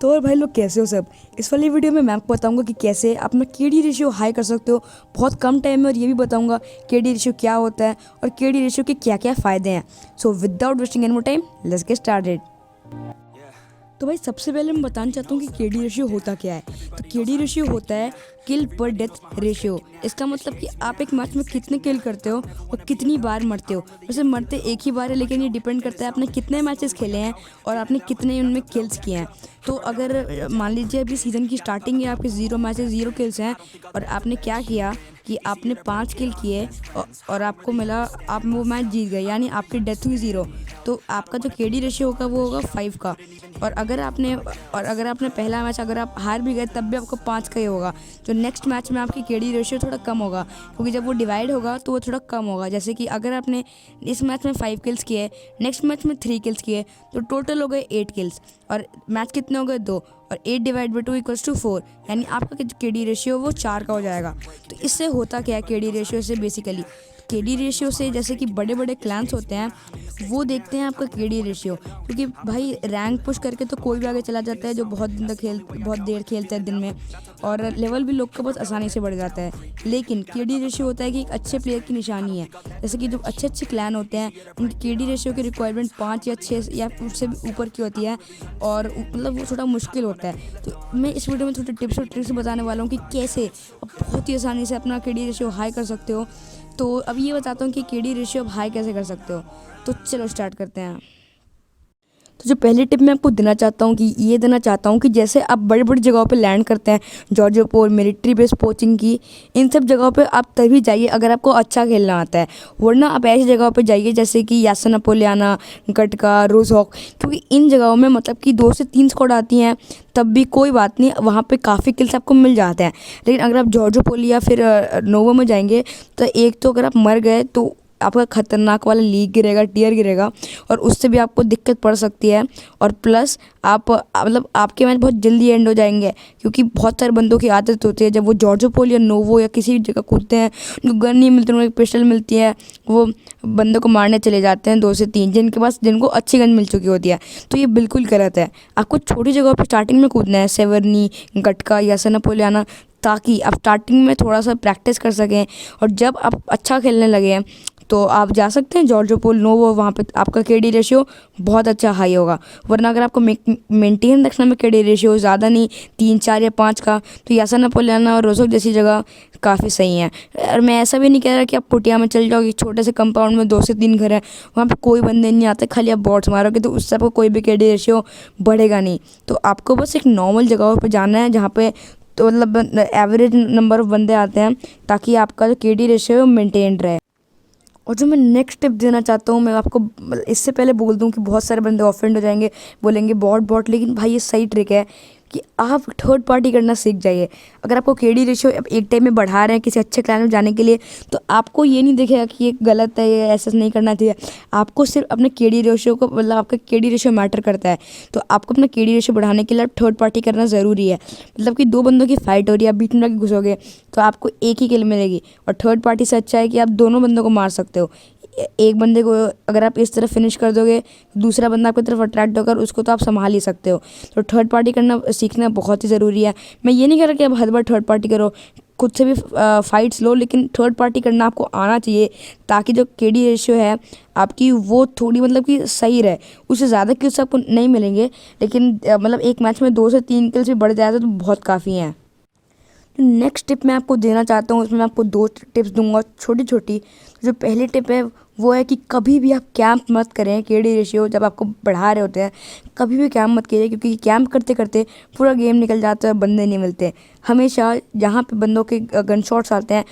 तो और भाई लोग कैसे हो सब। इस वाली वीडियो में मैं आपको बताऊंगा कि कैसे अपना केडी रेशियो हाई कर सकते हो बहुत कम टाइम में, और ये भी बताऊंगा केडी रेशियो क्या होता है और केडी रेशियो के क्या क्या फ़ायदे हैं। So without wasting any more time, let's get started. तो भाई सबसे पहले मैं बताना चाहता हूँ कि केडी रेशियो होता क्या है। तो केडी रेशियो होता है किल पर डेथ रेशियो। इसका मतलब कि आप एक मैच में कितने किल करते हो और कितनी बार मरते हो। वैसे मरते एक ही बार है, लेकिन ये डिपेंड करता है आपने कितने मैचेस खेले हैं और आपने कितने उनमें किल्स किए हैं। तो अगर मान लीजिए अभी सीज़न की स्टार्टिंग है, आपके 0 मैचेस 0 किल्स हैं और आपने क्या किया कि आपने 5 किल किए और आपको मिला, आप वो मैच जीत गए, यानी आपकी डेथ हुई 0, तो आपका जो केडी रेशियो होगा वो होगा 5 का। और अगर आपने पहला मैच अगर आप हार भी गए तब भी आपको 5 का ही होगा। जो नेक्स्ट मैच में आपकी केडी रेशियो थोड़ा कम होगा, क्योंकि जब वो डिवाइड होगा तो वो थोड़ा कम होगा। जैसे कि अगर आपने इस मैच में 5 किल्स किए, नेक्स्ट मैच में 3 किल्स किए, तो टोटल हो गए 8 किल्स, और मैच कितने हो गए 2, और 8 डिवाइड बाई 2 इक्वल्स टू 4, यानी आपका जो केडी रेशियो वो 4 का हो जाएगा। तो इससे होता क्या है केडी रेशियो से, बेसिकली केडी रेशियो से जैसे कि बड़े बड़े क्लैंस होते हैं वो देखते हैं आपका केडी रेशियो, क्योंकि भाई रैंक पुश करके तो कोई भी आगे चला जाता है जो बहुत देर खेलता है दिन में, और लेवल भी लोग का बहुत आसानी से बढ़ जाता है। लेकिन केडी रेशियो होता है कि एक अच्छे प्लेयर की निशानी है। जैसे कि जो अच्छे अच्छे क्लैन होते हैं उनकी केडी रेशियो की रिक्वायरमेंट 5 या 6 या उससे भी ऊपर की होती है, और मतलब वो थोड़ा मुश्किल होता है। तो मैं इस वीडियो में थोड़े टिप्स और ट्रिक्स बताने वाला हूँ कि कैसे आप बहुत ही आसानी से अपना केडी रेशियो हाई कर सकते हो। तो अब ये बताता हूँ कि केडी रेशियो आप हाई कैसे कर सकते हो। तो चलो स्टार्ट करते हैं। तो जो पहली टिप मैं आपको देना चाहता हूँ कि जैसे आप बड़ी बड़ी जगहों पे लैंड करते हैं, जॉर्जिया पोल, मिलिट्री बेस, पोचिंग की, इन सब जगहों पे आप तभी जाइए अगर आपको अच्छा खेलना आता है। वरना आप ऐसी जगहों पे जाइए जैसे कि यासना पोलियाना, गटका, रोजहॉक, क्योंकि इन जगहों में मतलब कि 2 से 3 स्क्वाड आती हैं तब भी कोई बात नहीं, वहाँ पे काफ़ी किल्स आपको मिल जाते हैं। लेकिन अगर आप जॉर्जिया पोल या फिर नोवो में जाएंगे तो एक तो अगर आप मर गए तो आपका खतरनाक वाला लीग गिरेगा, टियर गिरेगा, और उससे भी आपको दिक्कत पड़ सकती है। और प्लस आप मतलब आपके मैच बहुत जल्दी एंड हो जाएंगे, क्योंकि बहुत सारे बंदों की आदत होती है जब वो जॉर्जिया पोल या नोवो या किसी भी जगह कूदते हैं, उनको गन नहीं मिलती, उनको पिस्टल मिलती है, वो बंदों को मारने चले जाते हैं 2 से 3 जिनको अच्छी गन मिल चुकी होती है। तो ये बिल्कुल गलत है। आपको छोटी जगह पर स्टार्टिंग में कूदना है, सेवर्नी, गटका, यासना पोलियाना, ताकि आप स्टार्टिंग में थोड़ा सा प्रैक्टिस कर सकें, और जब आप अच्छा खेलने लगे हैं तो आप जा सकते हैं जॉर्जिया पोल, नोवो, वहाँ पे आपका केडी रेशियो बहुत अच्छा हाई होगा। वरना अगर आपको मेंटेन रखना में केडी रेशियो ज़्यादा नहीं, 3, 4 या 5 का, तो यासना पोलियाना और रोजहॉक जैसी जगह काफ़ी सही है। और मैं ऐसा भी नहीं कह रहा कि आप पुटिया में चल जाओगे, छोटे से कंपाउंड में 2 से 3 घर हैं, वहाँ पे कोई बंदे नहीं आते, खाली आप बॉट्स मारोगे तो उससे आपको कोई भी केडी रेशियो बढ़ेगा नहीं। तो आपको बस एक नॉर्मल जगहों पर जाना है जहाँ पे तो मतलब एवरेज नंबर ऑफ बंदे आते हैं, ताकि आपका जो केडी रेशियो मेंटेन रहे। और जो मैं नेक्स्ट टिप देना चाहता हूँ, मैं आपको इससे पहले बोल दूँ कि बहुत सारे बंदे ऑफेंड हो जाएंगे, बोलेंगे बॉट, लेकिन भाई ये सही ट्रिक है कि आप थर्ड पार्टी करना सीख जाइए। अगर आपको केडी रेशियो एक टाइम में बढ़ा रहे हैं किसी अच्छे क्लाइंट में जाने के लिए, तो आपको ये नहीं दिखेगा कि ये गलत है, ये ऐसा नहीं करना चाहिए। आपको सिर्फ अपने केडी रेशियो को, मतलब आपका केडी रेशियो मैटर करता है, तो आपको अपना केडी रेशियो बढ़ाने के लिए थर्ड पार्टी करना ज़रूरी है। मतलब कि 2 बंदों की फाइट हो रही है, आप बीच में जाके घुसोगे तो आपको एक ही किल मिलेगी, और थर्ड पार्टी से अच्छा है कि आप दोनों बंदों को मार सकते हो। एक बंदे को अगर आप इस तरफ फिनिश कर दोगे, दूसरा बंदा आपकी तरफ अट्रैक्ट होकर उसको तो आप संभाल ही सकते हो। तो थर्ड पार्टी करना सीखना बहुत ही ज़रूरी है। मैं ये नहीं कह रहा कि आप हर बार थर्ड पार्टी करो, खुद से भी फाइट्स लो, लेकिन थर्ड पार्टी करना आपको आना चाहिए, ताकि जो केडी रेशियो है आपकी वो थोड़ी मतलब कि सही रहे। उससे ज़्यादा किल्स आपको नहीं मिलेंगे, लेकिन मतलब एक मैच में 2 से 3 किल्स भी बढ़ जाए तो बहुत काफ़ी हैं। नेक्स्ट टिप मैं आपको देना चाहता हूँ, उसमें मैं आपको 2 टिप्स दूंगा छोटी छोटी। जो पहली टिप है वो है कि कभी भी आप कैंप मत करें। केडी रेशियो जब आपको बढ़ा रहे होते हैं कभी भी कैंप मत कीजिए, क्योंकि कैंप करते करते पूरा गेम निकल जाता है, बंदे नहीं मिलते। हमेशा जहाँ पे बंदों के गन शॉट्स आते हैं,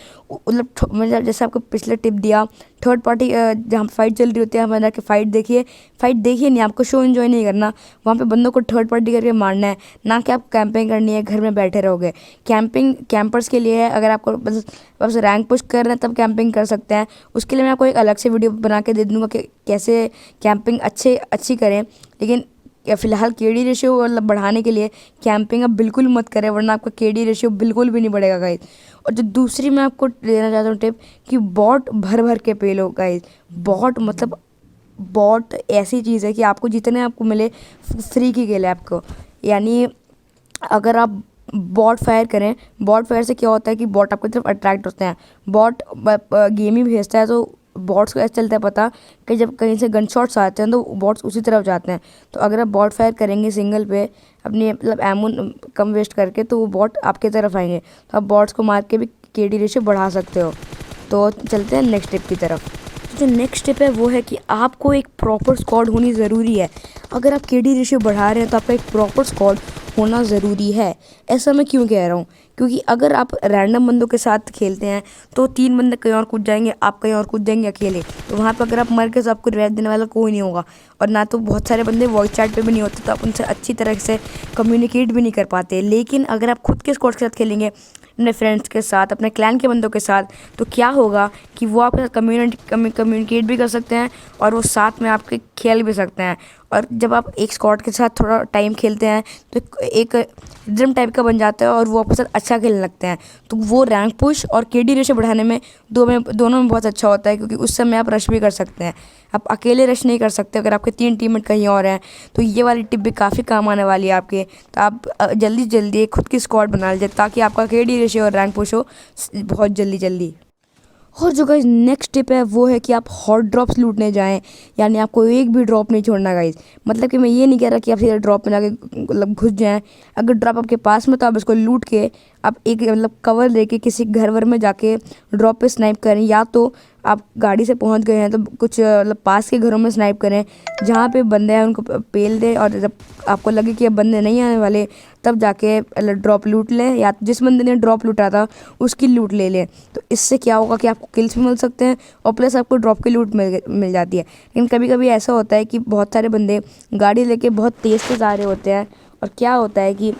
मतलब जैसे आपको पिछले टिप दिया, थर्ड पार्टी जहाँ फाइट चल रही होती है वहाँ जाके फाइट देखिए नहीं, आपको शो एंजॉय नहीं करना, वहाँ पे बंदों को थर्ड पार्टी करके मारना है, ना कि आप कैंपिंग करनी है, घर में बैठे रहोगे। कैंपिंग कैंपर्स के लिए है, अगर आपको बस रैंक पुश कर रहे हैं तब कैंपिंग कर सकते हैं। उसके लिए मैं आपको एक अलग से वीडियो बना के दे दूँगा कि कैसे कैंपिंग अच्छी करें। लेकिन फ़िलहाल केडी रेशियो मतलब बढ़ाने के लिए कैंपिंग अब बिल्कुल मत करें, वरना आपका केडी रेशियो बिल्कुल भी नहीं बढ़ेगा गाइस। और जो दूसरी मैं आपको देना चाहता हूँ टिप, कि बॉट भर के पे लो गाइस। बॉट ऐसी चीज़ है कि आपको जितने आपको मिले फ्री की खेल है आपको। यानी अगर आप बॉट फायर करें, बॉट फायर से क्या होता है कि बॉट आपकी तरफ अट्रैक्ट होते हैं। बॉट गेम ही भेजता है, तो बॉट्स को ऐसा चलता है पता कि जब कहीं से गन शॉट्स आते हैं तो बॉट्स उसी तरफ जाते हैं। तो अगर आप बॉट फायर करेंगे सिंगल पे अपनी मतलब एमो कम वेस्ट करके, तो वो बॉट आपके तरफ आएंगे। तो आप बॉट्स को मार के भी केडी रेशियो बढ़ा सकते हो। तो चलते हैं नेक्स्ट टिप की तरफ। जो नेक्स्ट टिप है वो है कि आपको एक प्रॉपर स्क्वाड होनी ज़रूरी है। अगर आप केडी रेशियो बढ़ा रहे हैं तो आपका एक प्रॉपर स्क्वाड होना ज़रूरी है। ऐसा मैं क्यों कह रहा हूँ, क्योंकि अगर आप रैंडम बंदों के साथ खेलते हैं तो 3 बंदे कहीं और कूद जाएंगे, आप कहीं और कूद जाएंगे अकेले। तो वहाँ पर अगर आप मर के तो आपको रिवाइव देने वाला कोई नहीं होगा, और ना तो बहुत सारे बंदे वॉइस चैट पे भी नहीं होते, तो आप उनसे अच्छी तरह से कम्युनिकेट भी नहीं कर पाते। लेकिन अगर आप खुद के स्क्वाड के साथ खेलेंगे, अपने फ्रेंड्स के साथ, अपने क्लैन के बंदों के साथ, तो क्या होगा कि वो आपके साथ कम्युनिकेट भी कर सकते हैं और वो साथ में आपके खेल भी सकते हैं। और जब आप एक स्क्वाड के साथ थोड़ा टाइम खेलते हैं तो एक रिदम टाइप का बन जाता है और वो आपके साथ अच्छा खेलने लगते हैं। तो वो रैंक पुश और केडी रेशियो बढ़ाने में दोनों में बहुत अच्छा होता है, क्योंकि उस समय आप रश भी कर सकते हैं। आप अकेले रश नहीं कर सकते अगर आपके 3 टीममेट कहीं और हैं। तो ये वाली टिप भी काफ़ी काम आने वाली है आपके। तो आप जल्दी जल्दी खुद की स्क्वाड बना लीजिए ताकि आपका केडी रेशियो और रैंक पुश हो बहुत जल्दी जल्दी। और जो गाइज नेक्स्ट टिप है वो है कि आप हॉट ड्रॉप्स लूटने जाएं, यानी आपको एक भी ड्रॉप नहीं छोड़ना गाइज। मतलब कि मैं ये नहीं कह रहा कि आप सीधे ड्रॉप में जाके मतलब घुस जाएं। अगर ड्रॉप आपके पास में तो आप इसको लूट के आप एक मतलब कवर लेके किसी घर वर में जाके ड्रॉप पे स्नाइप करें, या तो आप गाड़ी से पहुंच गए हैं तो कुछ मतलब पास के घरों में स्नाइप करें जहाँ पे बंदे हैं उनको पेल दें, और जब आपको लगे कि अब बंदे नहीं आने वाले तब जाके ड्रॉप लूट लें, या जिस बंदे ने ड्रॉप लूटा था उसकी लूट ले लें। तो इससे क्या होगा कि आपको किल्स भी मिल सकते हैं और प्लस आपको ड्रॉप की लूट मिल जाती है। लेकिन कभी कभी ऐसा होता है कि बहुत सारे बंदे गाड़ी लेके बहुत तेज़ तेज़ आ रहे होते हैं, और क्या होता है कि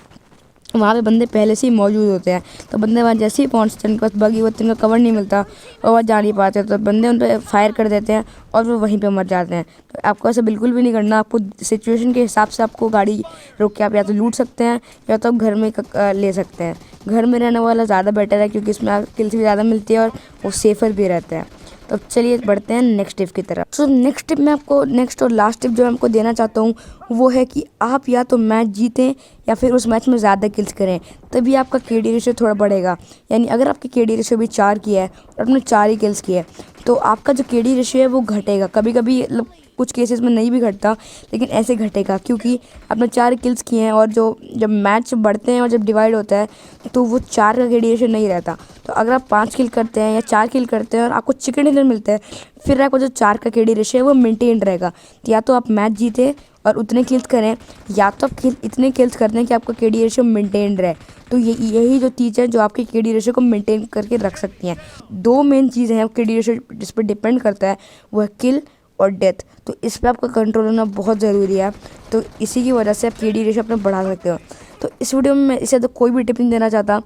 वहाँ पे बंदे पहले से ही मौजूद होते हैं। तो बंदे वहाँ जैसे ही पहुँचते हैं उनके पास बगी होती है, उनका कवर नहीं मिलता और वहाँ जा नहीं पाते, तो बंदे उन पर फायर कर देते हैं और वो वहीं पे मर जाते हैं। तो आपको ऐसा बिल्कुल भी नहीं करना। आपको सिचुएशन के हिसाब से आपको गाड़ी रोक के आप या तो लूट सकते हैं या तो आप घर में ले सकते हैं। घर में रहने वाला ज़्यादा बेटर है, क्योंकि इसमें आप किल्स भी ज़्यादा मिलती है और वो सेफ़र भी रहते हैं। तो चलिए बढ़ते हैं नेक्स्ट टिप की तरफ। तो नेक्स्ट टिप मैं आपको नेक्स्ट और लास्ट टिप जो मैं आपको देना चाहता हूँ वो है कि आप या तो मैच जीतें या फिर उस मैच में ज़्यादा किल्स करें, तभी आपका केडी रेशियो थोड़ा बढ़ेगा। यानी अगर आपकी केडी रेशियो भी 4 की है और आपने 4 ही किल्स किए तो आपका जो केडी रेशियो है वो घटेगा। कभी कभी मतलब कुछ केसेस में नहीं भी घटता, लेकिन ऐसे घटेगा क्योंकि आपने 4 किल्स किए हैं, और जब मैच बढ़ते हैं और जब डिवाइड होता है तो वो 4 का केडी रेशियो नहीं रहता। तो अगर आप 5 किल करते हैं या 4 किल करते हैं और आपको चिकन डिनर मिलता है, फिर आपको जो 4 का केडी रेशियो है वो मेंटेन रहेगा। तो या तो आप मैच जीते और उतने किल्स करें, या तो आप इतने किल्स करते हैं कि आपका केडी रेशियो मेंटेन रहे। तो यही जो चीज़ है जो आपकी केडी रेशियो को मेंटेन करके रख सकती हैं। 2 मेन चीज़ें हैं केडी रेशियो जिस पर डिपेंड करता है, वो है किल और डेथ। तो इस पर आपका कंट्रोल होना बहुत ज़रूरी है। तो इसी की वजह से आप केडी रेशियो अपना बढ़ा सकते हो। तो इस वीडियो में मैं इससे तो कोई भी टिप नहीं देना चाहता।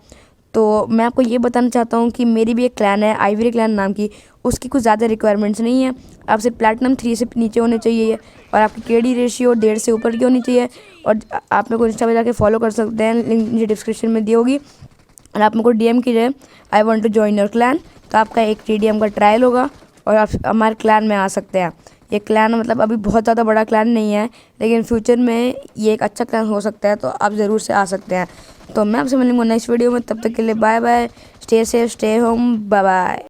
तो मैं आपको ये बताना चाहता हूँ कि मेरी भी एक क्लैन है आइवरी क्लैन नाम की, उसकी कुछ ज़्यादा रिक्वायरमेंट्स नहीं है। आप सिर्फ प्लैटिनम 3 से नीचे होने चाहिए और आपकी केडी रेशियो 1.5 से ऊपर की होनी चाहिए। और आप मेरे को इंस्टा पे जाके फॉलो कर सकते हैं, लिंक नीचे डिस्क्रिप्शन में दी होगी। और आप मेरे को डीएम कीजिए I want to join your clan, तो आपका एक टीडीएम का ट्रायल होगा और आप हमारे क्लैन में आ सकते हैं। ये क्लैन मतलब अभी बहुत ज़्यादा बड़ा क्लैन नहीं है, लेकिन फ्यूचर में ये एक अच्छा क्लैन हो सकता है, तो आप ज़रूर से आ सकते हैं। तो मैं आपसे मिलूंगा नेक्स्ट वीडियो में, तब तक के लिए bye bye, stay safe, stay home, bye bye.